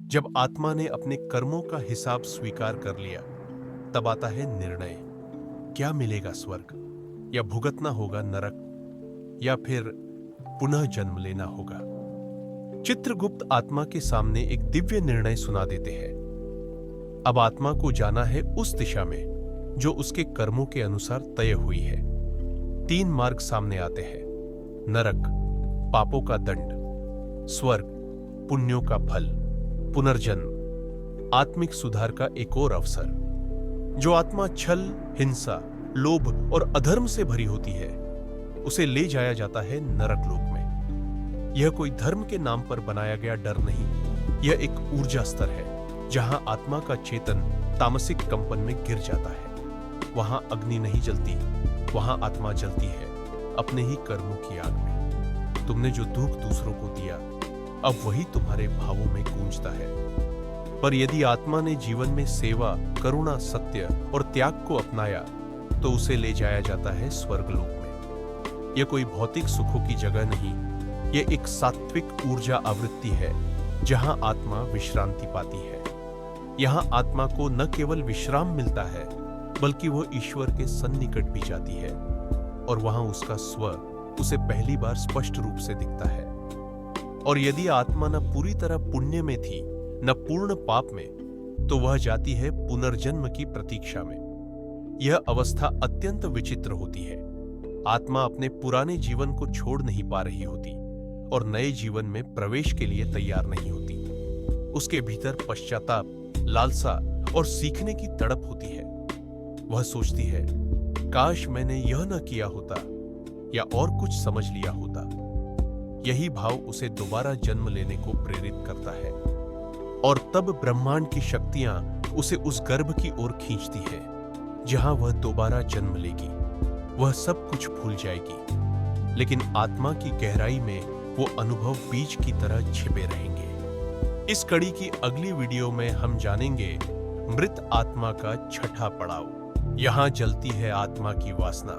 जब आत्मा ने अपने कर्मों का हिसाब स्वीकार कर लिया, तब आता है निर्णय। क्या मिलेगा, स्वर्ग या भुगतना होगा नरक, या फिर पुनः जन्म लेना होगा? चित्रगुप्त आत्मा के सामने एक दिव्य निर्णय सुना देते हैं। अब आत्मा को जाना है उस दिशा में जो उसके कर्मों के अनुसार तय हुई है। 3 मार्ग सामने आते हैं: नरक, पापों का दंड; स्वर्ग, पुण्यों का फल; पुनर्जन्म, आत्मिक सुधार का एक और अवसर। जो आत्मा छल, हिंसा, लोभ और अधर्म से भरी होती है, उसे ले जाया जाता है नरक लोक में। यह कोई धर्म के नाम पर बनाया गया डर नहीं, यह एक ऊर्जा स्तर है जहां आत्मा का चेतन तामसिक कंपन में गिर जाता है। वहां अग्नि नहीं जलती, वहां आत्मा जलती है अपने ही कर्मों की आग में। तुमने जो दुख दूसरों को दिया, अब वही तुम्हारे भावों में गूंजता है। पर यदि आत्मा ने जीवन में सेवा, करुणा, सत्य और त्याग को अपनाया, तो उसे ले जाया जाता है स्वर्गलोक में। यह कोई भौतिक सुखों की जगह नहीं, यह एक सात्विक ऊर्जा आवृत्ति है जहां आत्मा विश्रांति पाती है। यहां आत्मा को न केवल विश्राम मिलता है, बल्कि वह ईश्वर के सन्निकट भी जाती है, और वहां उसका स्व उसे पहली बार स्पष्ट रूप से दिखता है। और यदि आत्मा न पूरी तरह पुण्य में थी, न पूर्ण पाप में, तो वह जाती है पुनर्जन्म की प्रतीक्षा में। यह अवस्था अत्यंत विचित्र होती है। आत्मा अपने पुराने जीवन को छोड़ नहीं पा रही होती और नए जीवन में प्रवेश के लिए तैयार नहीं होती। उसके भीतर पश्चाताप, लालसा और सीखने की तड़प होती है। वह सोचती है, काश मैंने यह न किया होता या और कुछ समझ लिया होता। यही भाव उसे दोबारा जन्म लेने को प्रेरित करता है, और तब ब्रह्मांड की शक्तियां उसे उस गर्भ की ओर खींचती है जहां वह दोबारा जन्म लेगी। वह सब कुछ भूल जाएगी, लेकिन आत्मा की गहराई में वो अनुभव बीज की तरह छिपे रहेंगे। इस कड़ी की अगली वीडियो में हम जानेंगे मृत आत्मा का छठा पड़ाव। यहां जलती है आत्मा की वासना,